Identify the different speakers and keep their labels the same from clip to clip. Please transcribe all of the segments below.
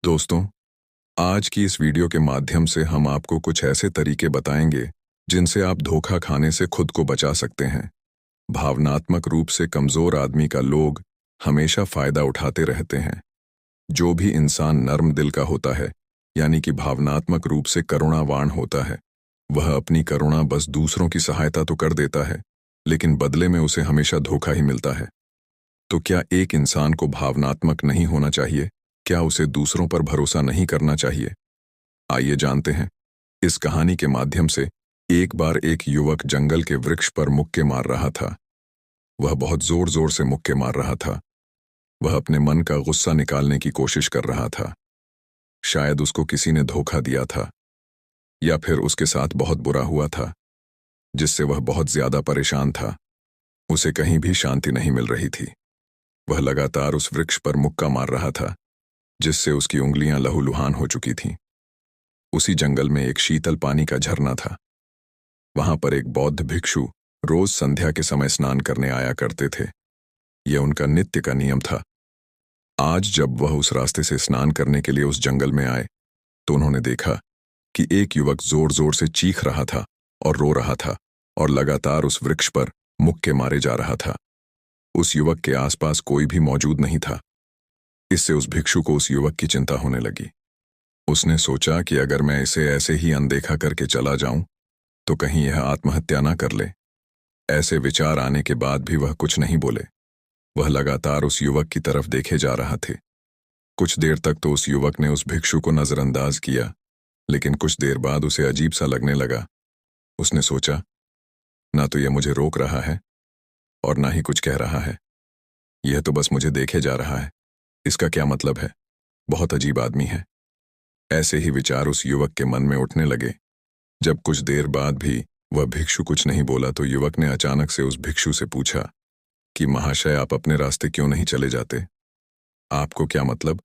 Speaker 1: दोस्तों, आज की इस वीडियो के माध्यम से हम आपको कुछ ऐसे तरीके बताएंगे जिनसे आप धोखा खाने से खुद को बचा सकते हैं। भावनात्मक रूप से कमजोर आदमी का लोग हमेशा फायदा उठाते रहते हैं। जो भी इंसान नर्म दिल का होता है, यानी कि भावनात्मक रूप से करुणावान होता है, वह अपनी करुणा बस दूसरों की सहायता तो कर देता है, लेकिन बदले में उसे हमेशा धोखा ही मिलता है। तो क्या एक इंसान को भावनात्मक नहीं होना चाहिए? क्या उसे दूसरों पर भरोसा नहीं करना चाहिए? आइए जानते हैं। इस कहानी के माध्यम से एक बार एक युवक जंगल के वृक्ष पर मुक्के मार रहा था। वह बहुत जोर जोर से मुक्के मार रहा था। वह अपने मन का गुस्सा निकालने की कोशिश कर रहा था। शायद उसको किसी ने धोखा दिया था, या फिर उसके साथ बहुत बुरा हुआ था, जिससे वह बहुत ज्यादा परेशान था। उसे कहीं भी शांति नहीं मिल रही थी। वह लगातार उस वृक्ष पर मुक्का मार रहा था, जिससे उसकी उंगलियां लहूलुहान हो चुकी थीं। उसी जंगल में एक शीतल पानी का झरना था। वहां पर एक बौद्ध भिक्षु रोज संध्या के समय स्नान करने आया करते थे। यह उनका नित्य का नियम था। आज जब वह उस रास्ते से स्नान करने के लिए उस जंगल में आए, तो उन्होंने देखा कि एक युवक जोर जोर से चीख रहा था और रो रहा था और लगातार उस वृक्ष पर मुक्के मारे जा रहा था। उस युवक के आसपास कोई भी मौजूद नहीं था। इससे उस भिक्षु को उस युवक की चिंता होने लगी। उसने सोचा कि अगर मैं इसे ऐसे ही अनदेखा करके चला जाऊं, तो कहीं यह आत्महत्या ना कर ले। ऐसे विचार आने के बाद भी वह कुछ नहीं बोले। वह लगातार उस युवक की तरफ देखे जा रहा थे। कुछ देर तक तो उस युवक ने उस भिक्षु को नजरअंदाज किया, लेकिन कुछ देर बाद उसे अजीब सा लगने लगा। उसने सोचा, ना तो यह मुझे रोक रहा है और ना ही कुछ कह रहा है। यह तो बस मुझे देखे जा रहा है। इसका क्या मतलब है? बहुत अजीब आदमी है। ऐसे ही विचार उस युवक के मन में उठने लगे। जब कुछ देर बाद भी वह भिक्षु कुछ नहीं बोला, तो युवक ने अचानक से उस भिक्षु से पूछा कि महाशय, आप अपने रास्ते क्यों नहीं चले जाते? आपको क्या मतलब?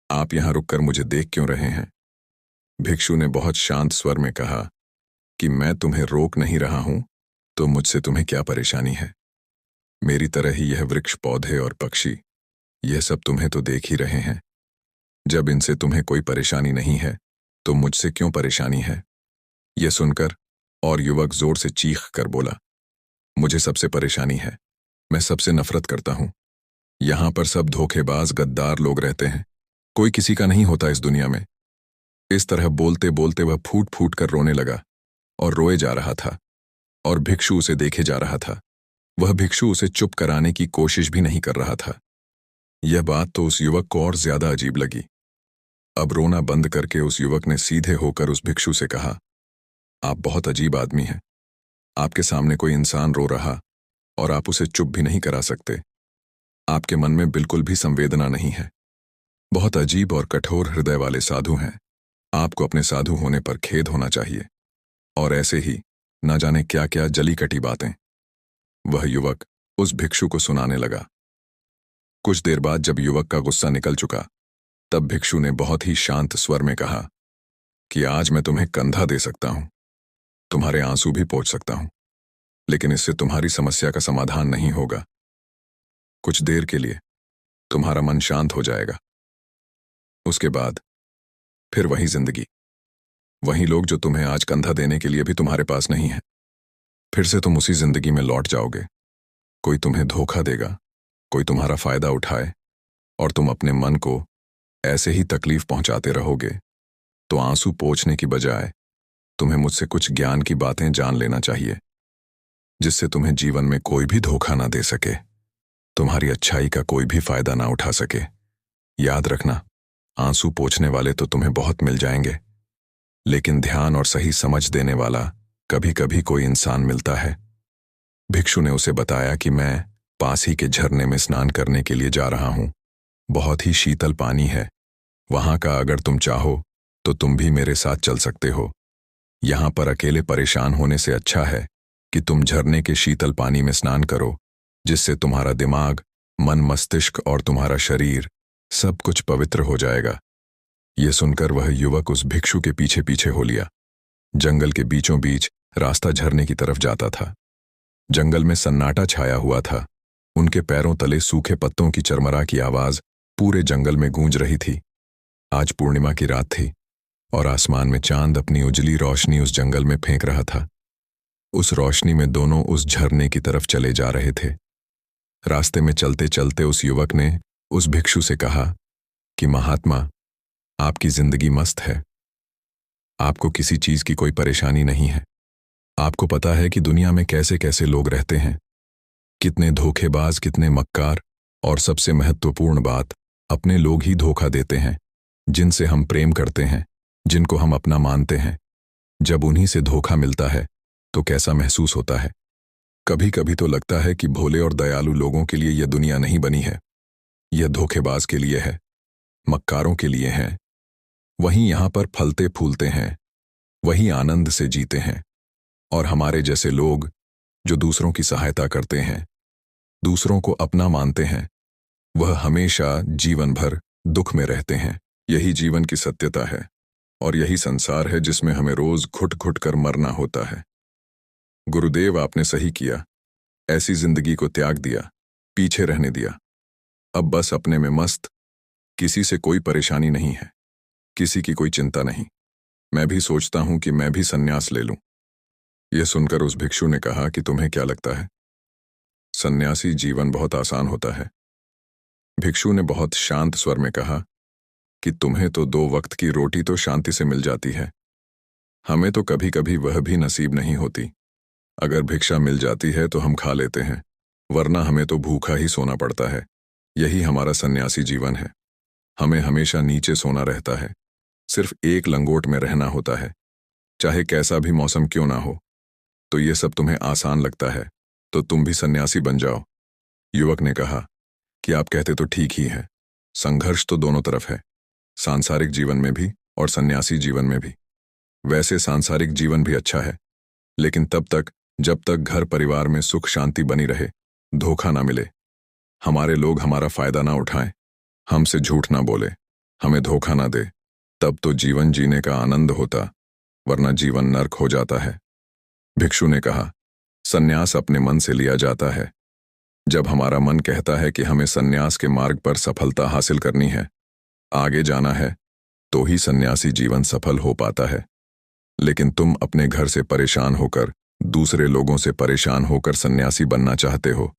Speaker 1: आप यहां रुककर मुझे देख क्यों रहे हैं? भिक्षु ने बहुत शांत स्वर में कहा कि मैं तुम्हें रोक नहीं रहा हूं, तो मुझसे तुम्हें क्या परेशानी है? मेरी तरह ही यह वृक्ष, पौधे और पक्षी, यह सब तुम्हें तो देख ही रहे हैं। जब इनसे तुम्हें कोई परेशानी नहीं है, तो मुझसे क्यों परेशानी है? यह सुनकर और युवक जोर से चीख कर बोला, मुझे सबसे परेशानी है। मैं सबसे नफरत करता हूं। यहां पर सब धोखेबाज, गद्दार लोग रहते हैं। कोई किसी का नहीं होता इस दुनिया में। इस तरह बोलते बोलते वह फूट फूट कर रोने लगा और रोए जा रहा था, और भिक्षु उसे देखे जा रहा था। वह भिक्षु उसे चुप कराने की कोशिश भी नहीं कर रहा था। यह बात तो उस युवक को और ज्यादा अजीब लगी। अब रोना बंद करके उस युवक ने सीधे होकर उस भिक्षु से कहा, आप बहुत अजीब आदमी हैं। आपके सामने कोई इंसान रो रहा और आप उसे चुप भी नहीं करा सकते। आपके मन में बिल्कुल भी संवेदना नहीं है। बहुत अजीब और कठोर हृदय वाले साधु हैं। आपको अपने साधु होने पर खेद होना चाहिए। और ऐसे ही न जाने क्या क्या जली कटी बातें वह युवक उस भिक्षु को सुनाने लगा। कुछ देर बाद जब युवक का गुस्सा निकल चुका, तब भिक्षु ने बहुत ही शांत स्वर में कहा कि आज मैं तुम्हें कंधा दे सकता हूं, तुम्हारे आंसू भी पोंछ सकता हूं, लेकिन इससे तुम्हारी समस्या का समाधान नहीं होगा। कुछ देर के लिए तुम्हारा मन शांत हो जाएगा। उसके बाद फिर वही जिंदगी, वही लोग जो तुम्हें आज कंधा देने के लिए भी तुम्हारे पास नहीं है। फिर से तुम उसी जिंदगी में लौट जाओगे। कोई तुम्हें धोखा देगा, कोई तुम्हारा फायदा उठाए, और तुम अपने मन को ऐसे ही तकलीफ पहुंचाते रहोगे। तो आंसू पोंछने की बजाय तुम्हें मुझसे कुछ ज्ञान की बातें जान लेना चाहिए, जिससे तुम्हें जीवन में कोई भी धोखा ना दे सके, तुम्हारी अच्छाई का कोई भी फायदा ना उठा सके। याद रखना, आंसू पोंछने वाले तो तुम्हें बहुत मिल जाएंगे, लेकिन ध्यान और सही समझ देने वाला कभी कभी कोई इंसान मिलता है। भिक्षु ने उसे बताया कि मैं पास ही के झरने में स्नान करने के लिए जा रहा हूं। बहुत ही शीतल पानी है वहां का। अगर तुम चाहो तो तुम भी मेरे साथ चल सकते हो। यहां पर अकेले परेशान होने से अच्छा है कि तुम झरने के शीतल पानी में स्नान करो, जिससे तुम्हारा दिमाग, मन, मस्तिष्क और तुम्हारा शरीर सब कुछ पवित्र हो जाएगा। यह सुनकर वह युवक उस भिक्षु के पीछे पीछे हो लिया। जंगल के बीचों बीच रास्ता झरने की तरफ जाता था। जंगल में सन्नाटा छाया हुआ था। उनके पैरों तले सूखे पत्तों की चरमरा की आवाज पूरे जंगल में गूंज रही थी। आज पूर्णिमा की रात थी और आसमान में चांद अपनी उजली रोशनी उस जंगल में फेंक रहा था। उस रोशनी में दोनों उस झरने की तरफ चले जा रहे थे। रास्ते में चलते चलते उस युवक ने उस भिक्षु से कहा कि महात्मा, आपकी जिंदगी मस्त है। आपको किसी चीज की कोई परेशानी नहीं है। आपको पता है कि दुनिया में कैसे कैसे लोग रहते हैं, कितने धोखेबाज, कितने मक्कार, और सबसे महत्वपूर्ण बात, अपने लोग ही धोखा देते हैं जिनसे हम प्रेम करते हैं, जिनको हम अपना मानते हैं। जब उन्हीं से धोखा मिलता है तो कैसा महसूस होता है। कभी कभी तो लगता है कि भोले और दयालु लोगों के लिए यह दुनिया नहीं बनी है, यह धोखेबाज के लिए है, मक्कारों के लिए है। वहीं यहां पर फलते फूलते हैं, वहीं आनंद से जीते हैं, और हमारे जैसे लोग जो दूसरों की सहायता करते हैं, दूसरों को अपना मानते हैं, वह हमेशा जीवन भर दुख में रहते हैं। यही जीवन की सत्यता है और यही संसार है जिसमें हमें रोज घुट घुट कर मरना होता है। गुरुदेव, आपने सही किया, ऐसी जिंदगी को त्याग दिया, पीछे रहने दिया। अब बस अपने में मस्त, किसी से कोई परेशानी नहीं है, किसी की कोई चिंता नहीं। मैं भी सोचता हूं कि मैं भी संन्यास ले लूं। यह सुनकर उस भिक्षु ने कहा कि तुम्हें क्या लगता है, सन्यासी जीवन बहुत आसान होता है। भिक्षु ने बहुत शांत स्वर में कहा कि तुम्हें तो 2 वक्त की रोटी तो शांति से मिल जाती है, हमें तो कभी कभी वह भी नसीब नहीं होती। अगर भिक्षा मिल जाती है तो हम खा लेते हैं, वरना हमें तो भूखा ही सोना पड़ता है। यही हमारा सन्यासी जीवन है। हमें हमेशा नीचे सोना रहता है, सिर्फ एक लंगोट में रहना होता है, चाहे कैसा भी मौसम क्यों ना हो। तो ये सब तुम्हें आसान लगता है तो तुम भी सन्यासी बन जाओ। युवक ने कहा कि आप कहते तो ठीक ही है, संघर्ष तो दोनों तरफ है, सांसारिक जीवन में भी और सन्यासी जीवन में भी। वैसे सांसारिक जीवन भी अच्छा है, लेकिन तब तक जब तक घर परिवार में सुख शांति बनी रहे, धोखा ना मिले, हमारे लोग हमारा फायदा ना उठाएं, हमसे झूठ ना बोले, हमें धोखा ना दे, तब तो जीवन जीने का आनंद होता, वरना जीवन नर्क हो जाता है। भिक्षु ने कहा, सन्यास अपने मन से लिया जाता है। जब हमारा मन कहता है कि हमें सन्यास के मार्ग पर सफलता हासिल करनी है, आगे जाना है, तो ही सन्यासी जीवन सफल हो पाता है। लेकिन तुम अपने घर से परेशान होकर, दूसरे लोगों से परेशान होकर सन्यासी बनना चाहते हो,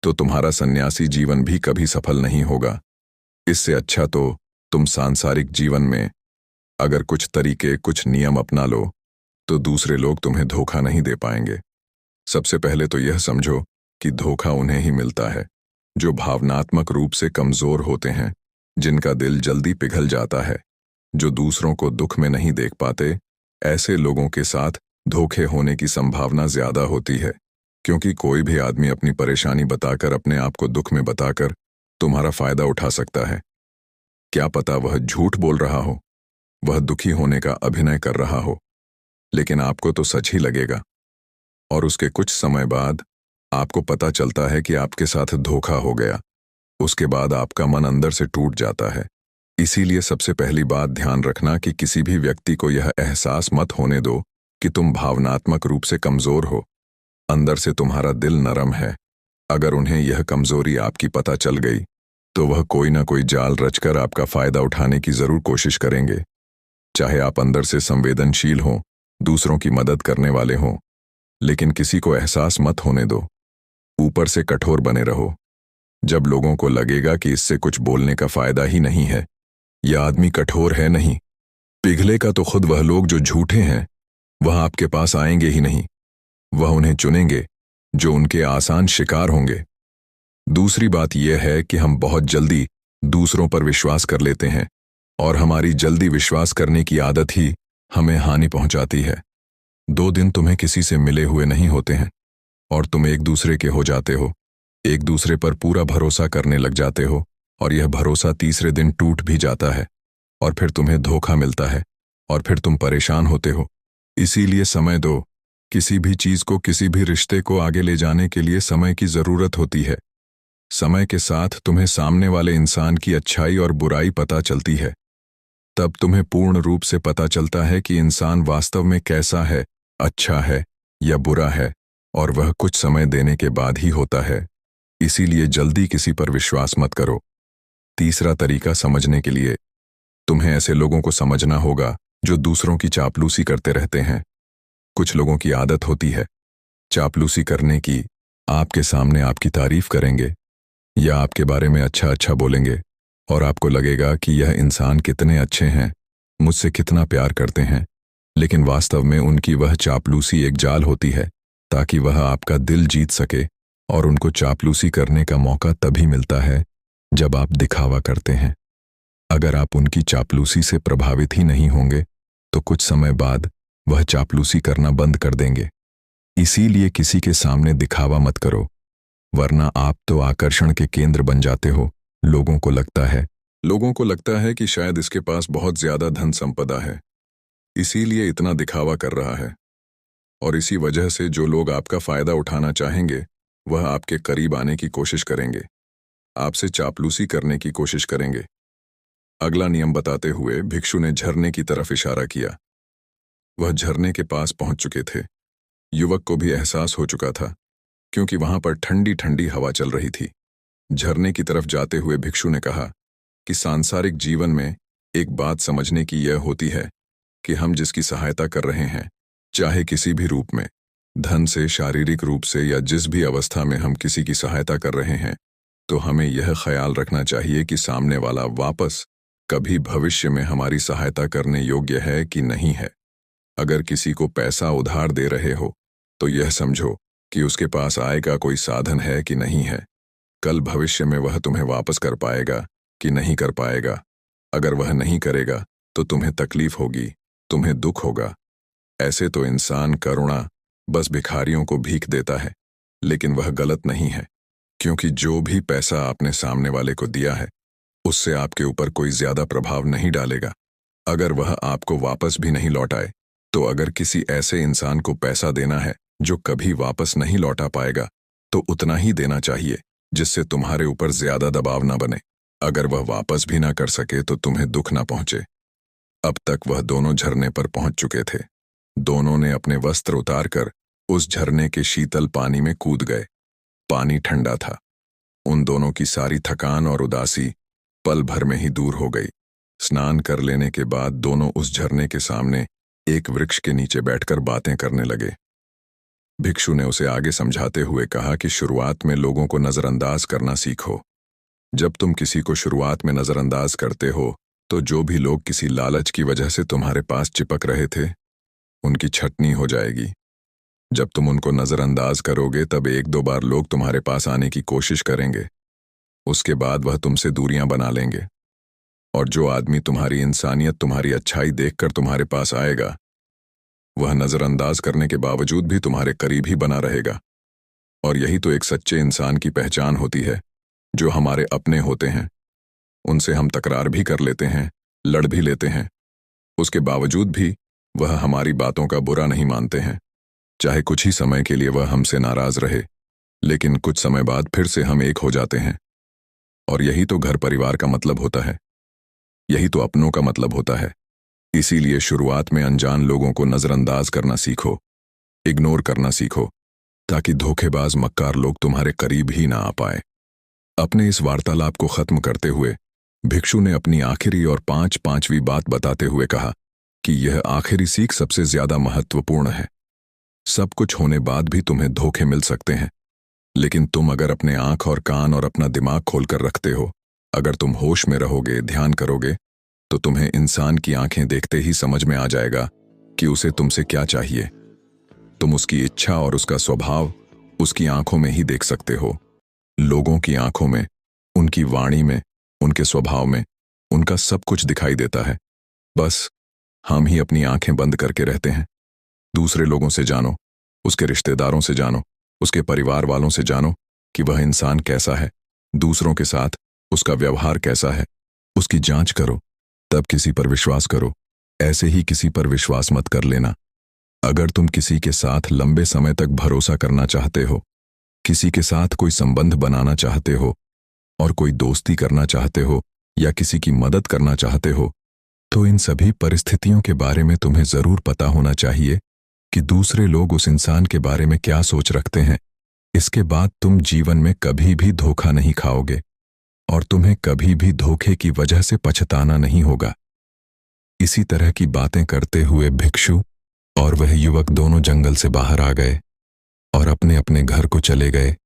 Speaker 1: तो तुम्हारा सन्यासी जीवन भी कभी सफल नहीं होगा। इससे अच्छा तो तुम सांसारिक जीवन में अगर कुछ तरीके, कुछ नियम अपना लो, तो दूसरे लोग तुम्हें धोखा नहीं दे पाएंगे। सबसे पहले तो यह समझो कि धोखा उन्हें ही मिलता है जो भावनात्मक रूप से कमजोर होते हैं, जिनका दिल जल्दी पिघल जाता है, जो दूसरों को दुख में नहीं देख पाते। ऐसे लोगों के साथ धोखे होने की संभावना ज्यादा होती है, क्योंकि कोई भी आदमी अपनी परेशानी बताकर, अपने आप को दुख में बताकर तुम्हारा फायदा उठा सकता है। क्या पता वह झूठ बोल रहा हो, वह दुखी होने का अभिनय कर रहा हो, लेकिन आपको तो सच ही लगेगा, और उसके कुछ समय बाद आपको पता चलता है कि आपके साथ धोखा हो गया। उसके बाद आपका मन अंदर से टूट जाता है। इसीलिए सबसे पहली बात ध्यान रखना कि किसी भी व्यक्ति को यह एहसास मत होने दो कि तुम भावनात्मक रूप से कमजोर हो। अंदर से तुम्हारा दिल नरम है। अगर उन्हें यह कमजोरी आपकी पता चल गई, तो वह कोई ना कोई जाल रचकर आपका फायदा उठाने की जरूर कोशिश करेंगे। चाहे आप अंदर से संवेदनशील हों, दूसरों की मदद करने वाले हों, लेकिन किसी को एहसास मत होने दो। ऊपर से कठोर बने रहो। जब लोगों को लगेगा कि इससे कुछ बोलने का फायदा ही नहीं है, यह आदमी कठोर है नहीं, पिघलेगा, तो खुद वह लोग जो झूठे हैं वह आपके पास आएंगे ही नहीं। वह उन्हें चुनेंगे जो उनके आसान शिकार होंगे। दूसरी बात यह है कि हम बहुत जल्दी दूसरों पर विश्वास कर लेते हैं, और हमारी जल्दी विश्वास करने की आदत ही हमें हानि पहुंचाती है। 2 दिन तुम्हें किसी से मिले हुए नहीं होते हैं और तुम एक दूसरे के हो जाते हो, एक दूसरे पर पूरा भरोसा करने लग जाते हो, और यह भरोसा तीसरे दिन टूट भी जाता है, और फिर तुम्हें धोखा मिलता है, और फिर तुम परेशान होते हो। इसीलिए समय दो। किसी भी चीज को, किसी भी रिश्ते को आगे ले जाने के लिए समय की जरूरत होती है। समय के साथ तुम्हें सामने वाले इंसान की अच्छाई और बुराई पता चलती है। तब तुम्हें पूर्ण रूप से पता चलता है कि इंसान वास्तव में कैसा है, अच्छा है या बुरा है, और वह कुछ समय देने के बाद ही होता है। इसीलिए जल्दी किसी पर विश्वास मत करो। तीसरा तरीका समझने के लिए तुम्हें ऐसे लोगों को समझना होगा जो दूसरों की चापलूसी करते रहते हैं। कुछ लोगों की आदत होती है चापलूसी करने की। आपके सामने आपकी तारीफ करेंगे या आपके बारे में अच्छा अच्छा बोलेंगे और आपको लगेगा कि यह इंसान कितने अच्छे हैं, मुझसे कितना प्यार करते हैं। लेकिन वास्तव में उनकी वह चापलूसी एक जाल होती है ताकि वह आपका दिल जीत सके। और उनको चापलूसी करने का मौका तभी मिलता है जब आप दिखावा करते हैं। अगर आप उनकी चापलूसी से प्रभावित ही नहीं होंगे तो कुछ समय बाद वह चापलूसी करना बंद कर देंगे। इसीलिए किसी के सामने दिखावा मत करो, वरना आप तो आकर्षण के केंद्र बन जाते हो। लोगों को लगता है कि शायद इसके पास बहुत ज्यादा धन संपदा है, इसीलिए इतना दिखावा कर रहा है। और इसी वजह से जो लोग आपका फायदा उठाना चाहेंगे वह आपके करीब आने की कोशिश करेंगे, आपसे चापलूसी करने की कोशिश करेंगे। अगला नियम बताते हुए भिक्षु ने झरने की तरफ इशारा किया। वह झरने के पास पहुंच चुके थे। युवक को भी एहसास हो चुका था क्योंकि वहां पर ठंडी ठंडी हवा चल रही थी। झरने की तरफ जाते हुए भिक्षु ने कहा कि सांसारिक जीवन में एक बात समझने की यह होती है कि हम जिसकी सहायता कर रहे हैं, चाहे किसी भी रूप में, धन से, शारीरिक रूप से या जिस भी अवस्था में हम किसी की सहायता कर रहे हैं, तो हमें यह ख्याल रखना चाहिए कि सामने वाला वापस कभी भविष्य में हमारी सहायता करने योग्य है कि नहीं है। अगर किसी को पैसा उधार दे रहे हो तो यह समझो कि उसके पास आय का कोई साधन है कि नहीं है। कल भविष्य में वह तुम्हें वापस कर पाएगा कि नहीं कर पाएगा। अगर वह नहीं करेगा तो तुम्हें तकलीफ होगी, तुम्हें दुख होगा। ऐसे तो इंसान करुणा बस भिखारियों को भीख देता है, लेकिन वह गलत नहीं है, क्योंकि जो भी पैसा आपने सामने वाले को दिया है उससे आपके ऊपर कोई ज्यादा प्रभाव नहीं डालेगा। अगर वह आपको वापस भी नहीं लौटाए तो अगर किसी ऐसे इंसान को पैसा देना है जो कभी वापस नहीं लौटा पाएगा तो उतना ही देना चाहिए जिससे तुम्हारे ऊपर ज्यादा दबाव ना बने। अगर वह वापस भी ना कर सके तो तुम्हें दुख ना पहुंचे। अब तक वह दोनों झरने पर पहुंच चुके थे। दोनों ने अपने वस्त्र उतारकर उस झरने के शीतल पानी में कूद गए। पानी ठंडा था। उन दोनों की सारी थकान और उदासी पल भर में ही दूर हो गई। स्नान कर लेने के बाद दोनों उस झरने के सामने एक वृक्ष के नीचे बैठकर बातें करने लगे। भिक्षु ने उसे आगे समझाते हुए कहा कि शुरुआत में लोगों को नजरअंदाज करना सीखो। जब तुम किसी को शुरुआत में नजरअंदाज करते हो तो जो भी लोग किसी लालच की वजह से तुम्हारे पास चिपक रहे थे उनकी छटनी हो जाएगी। जब तुम उनको नजरअंदाज करोगे तब एक दो बार लोग तुम्हारे पास आने की कोशिश करेंगे, उसके बाद वह तुमसे दूरियां बना लेंगे। और जो आदमी तुम्हारी इंसानियत, तुम्हारी अच्छाई देखकर तुम्हारे पास आएगा, वह नजरअंदाज करने के बावजूद भी तुम्हारे करीब ही बना रहेगा। और यही तो एक सच्चे इंसान की पहचान होती है। जो हमारे अपने होते हैं उनसे हम तकरार भी कर लेते हैं, लड़ भी लेते हैं, उसके बावजूद भी वह हमारी बातों का बुरा नहीं मानते हैं। चाहे कुछ ही समय के लिए वह हमसे नाराज रहे, लेकिन कुछ समय बाद फिर से हम एक हो जाते हैं। और यही तो घर परिवार का मतलब होता है, यही तो अपनों का मतलब होता है। इसीलिए शुरुआत में अनजान लोगों को नजरअंदाज करना सीखो, इग्नोर करना सीखो, ताकि धोखेबाज मक्कार लोग तुम्हारे करीब ही ना आ पाए। अपने इस वार्तालाप को खत्म करते हुए भिक्षु ने अपनी आखिरी और पांचवी बात बताते हुए कहा कि यह आखिरी सीख सबसे ज्यादा महत्वपूर्ण है। सब कुछ होने बाद भी तुम्हें धोखे मिल सकते हैं, लेकिन तुम अगर अपने आंख और कान और अपना दिमाग खोलकर रखते हो, अगर तुम होश में रहोगे, ध्यान करोगे, तो तुम्हें इंसान की आंखें देखते ही समझ में आ जाएगा कि उसे तुमसे क्या चाहिए। तुम उसकी इच्छा और उसका स्वभाव उसकी आंखों में ही देख सकते हो। लोगों की आंखों में, उनकी वाणी में, उनके स्वभाव में उनका सब कुछ दिखाई देता है। बस हम ही अपनी आंखें बंद करके रहते हैं। दूसरे लोगों से जानो, उसके रिश्तेदारों से जानो, उसके परिवार वालों से जानो कि वह इंसान कैसा है, दूसरों के साथ उसका व्यवहार कैसा है, उसकी जांच करो, तब किसी पर विश्वास करो। ऐसे ही किसी पर विश्वास मत कर लेना। अगर तुम किसी के साथ लंबे समय तक भरोसा करना चाहते हो, किसी के साथ कोई संबंध बनाना चाहते हो और कोई दोस्ती करना चाहते हो या किसी की मदद करना चाहते हो, तो इन सभी परिस्थितियों के बारे में तुम्हें जरूर पता होना चाहिए कि दूसरे लोग उस इंसान के बारे में क्या सोच रखते हैं। इसके बाद तुम जीवन में कभी भी धोखा नहीं खाओगे और तुम्हें कभी भी धोखे की वजह से पछताना नहीं होगा। इसी तरह की बातें करते हुए भिक्षु और वह युवक दोनों जंगल से बाहर आ गए और अपने अपने घर को चले गए।